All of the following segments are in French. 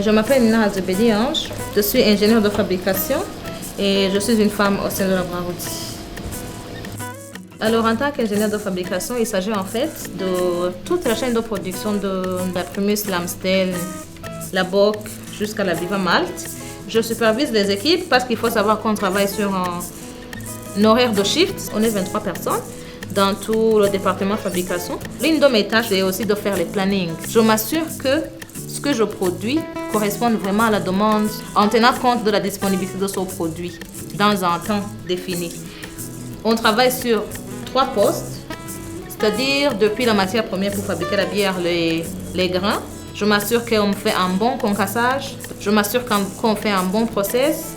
Je m'appelle Nina Azebeli-Ange, je suis ingénieure de fabrication et je suis une femme au sein de la Brand-Routier. Alors en tant qu'ingénieure de fabrication, il s'agit en fait de toute la chaîne de production de la Primus, l'Amstel, la Bock jusqu'à la Viva Malte. Je supervise les équipes parce qu'il faut savoir qu'on travaille sur un horaire de shift. On est 23 personnes dans tout le département de fabrication. L'une de mes tâches est aussi de faire les plannings. Je m'assure que ce que je produis correspond vraiment à la demande en tenant compte de la disponibilité de ce produit dans un temps défini. On travaille sur 3 postes, c'est-à-dire depuis la matière première pour fabriquer la bière, les grains. Je m'assure qu'on fait un bon concassage, je m'assure qu'on fait un bon process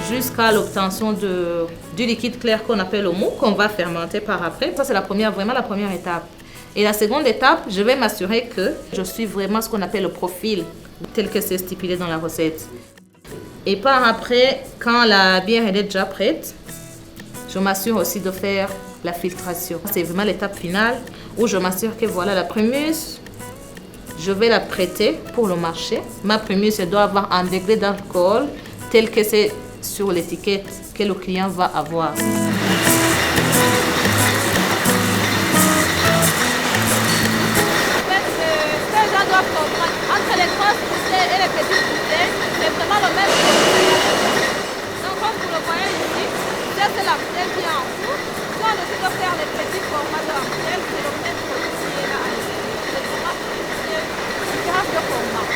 jusqu'à l'obtention du liquide clair qu'on appelle le mou, qu'on va fermenter par après. Ça, c'est vraiment la première étape. Et la seconde étape, je vais m'assurer que je suis vraiment ce qu'on appelle le profil, tel que c'est stipulé dans la recette. Et par après, quand la bière est déjà prête, je m'assure aussi de faire la filtration. C'est vraiment l'étape finale où je m'assure que voilà la Primus, je vais la prêter pour le marché. Ma Primus, elle doit avoir un degré d'alcool tel que c'est sur l'étiquette que le client va avoir. Entre les grosses bouteilles et les petites bouteilles, c'est vraiment le même produit. Donc comme vous le voyez ici, c'est la bouteille qui est en dessous. Si on décide de faire les petits formats de la bouteille, c'est le même produit qui est là. C'est vraiment différence de format.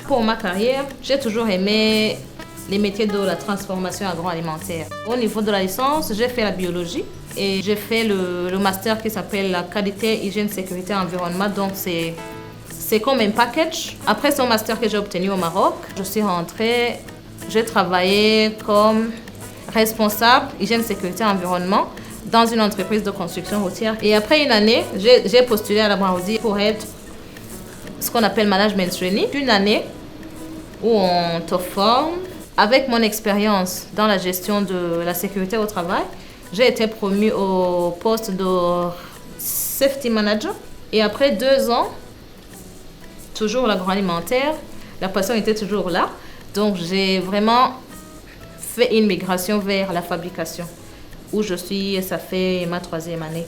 Pour ma carrière, j'ai toujours aimé les métiers de la transformation agroalimentaire. Au niveau de la licence, j'ai fait la biologie et j'ai fait le master qui s'appelle la qualité, hygiène, sécurité, environnement. Donc c'est comme un package. Après ce master que j'ai obtenu au Maroc, je suis rentrée, j'ai travaillé comme responsable hygiène, sécurité, environnement dans une entreprise de construction routière. Et après une année, j'ai postulé à la Brand-Routier pour être ce qu'on appelle management training. Une année où on te forme. Avec mon expérience dans la gestion de la sécurité au travail, j'ai été promue au poste de safety manager. Et après 2 ans, toujours l'agroalimentaire, la passion était toujours là. Donc j'ai vraiment fait une migration vers la fabrication, où je suis, ça fait ma 3e année.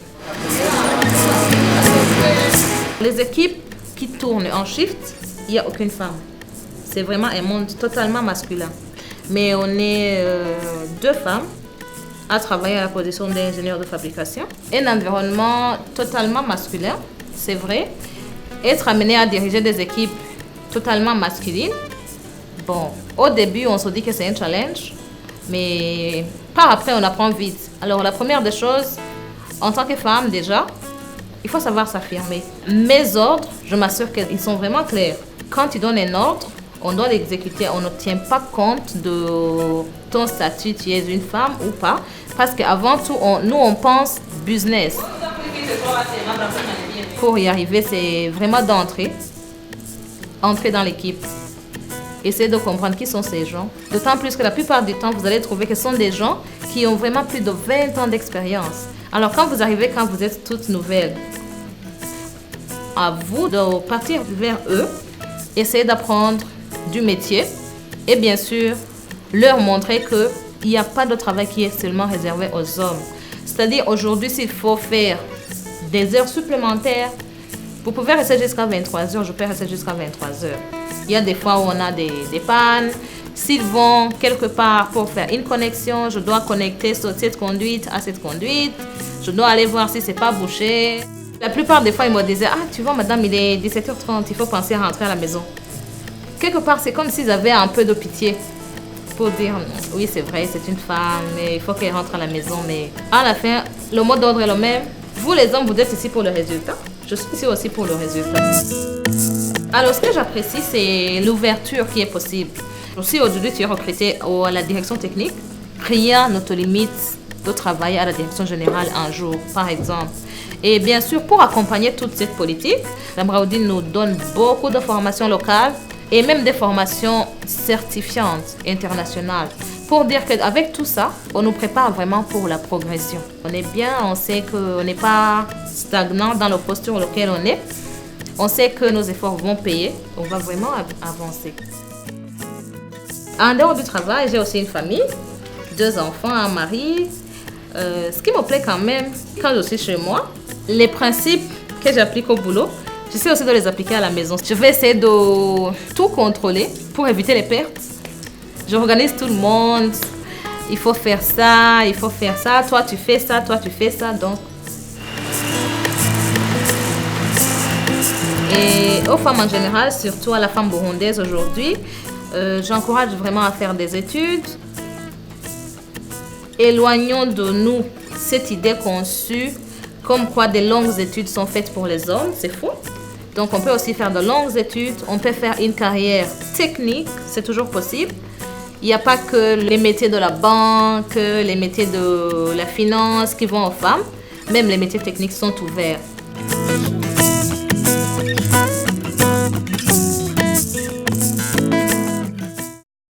Les équipes qui tournent en shift, il n'y a aucune femme. C'est vraiment un monde totalement masculin. Mais on est 2 femmes à travailler à la position d'ingénieur de fabrication. Un environnement totalement masculin, c'est vrai. Être amené à diriger des équipes totalement masculines, bon, au début, on se dit que c'est un challenge, mais par après, on apprend vite. Alors, la première des choses, en tant que femme déjà, il faut savoir s'affirmer. Mes ordres, je m'assure qu'ils sont vraiment clairs. Quand tu donnes un ordre, on doit l'exécuter. On ne tient pas compte de ton statut, tu es une femme ou pas. Parce qu'avant tout, nous, on pense business. Pour y arriver, c'est vraiment entrer dans l'équipe. Essayez de comprendre qui sont ces gens. D'autant plus que la plupart du temps, vous allez trouver que ce sont des gens qui ont vraiment plus de 20 ans d'expérience. Alors quand vous arrivez, quand vous êtes toute nouvelle, à vous de partir vers eux, essayez d'apprendre du métier et bien sûr leur montrer qu'il n'y a pas de travail qui est seulement réservé aux hommes. C'est-à-dire aujourd'hui, s'il faut faire des heures supplémentaires, vous pouvez rester jusqu'à 23h, je peux rester jusqu'à 23h. Il y a des fois où on a des pannes. S'ils vont quelque part pour faire une connexion, je dois connecter cette conduite à cette conduite. Je dois aller voir si c'est pas bouché. La plupart des fois, ils me disaient « Ah, tu vois, madame, il est 17h30, il faut penser à rentrer à la maison. » Quelque part, c'est comme s'ils avaient un peu de pitié pour dire « Oui, c'est vrai, c'est une femme, mais il faut qu'elle rentre à la maison. » Mais à la fin, le mot d'ordre est le même. Vous, les hommes, vous êtes ici pour le résultat. Je suis ici aussi pour le résultat. Alors, ce que j'apprécie, c'est l'ouverture qui est possible. Si aujourd'hui, tu es recruté à la direction technique, rien ne te limite de travailler à la direction générale un jour, par exemple. Et bien sûr, pour accompagner toute cette politique, la Brand-Routier nous donne beaucoup de formations locales et même des formations certifiantes internationales. Pour dire qu'avec tout ça, on nous prépare vraiment pour la progression. On est bien, on sait qu'on n'est pas stagnant dans le poste sur lequel on est. On sait que nos efforts vont payer, on va vraiment avancer. En dehors du travail, j'ai aussi une famille, 2 enfants, un mari. Ce qui me plaît quand même, quand je suis chez moi, les principes que j'applique au boulot, j'essaie aussi de les appliquer à la maison. Je vais essayer de tout contrôler pour éviter les pertes. J'organise tout le monde. Il faut faire ça, il faut faire ça. Toi, tu fais ça, toi, tu fais ça. Donc, et aux femmes en général, surtout à la femme burundaise aujourd'hui, j'encourage vraiment à faire des études. Éloignons de nous cette idée conçue comme quoi des longues études sont faites pour les hommes. C'est faux. Donc, on peut aussi faire de longues études. On peut faire une carrière technique. C'est toujours possible. Il n'y a pas que les métiers de la banque, les métiers de la finance qui vont aux femmes. Même les métiers techniques sont ouverts.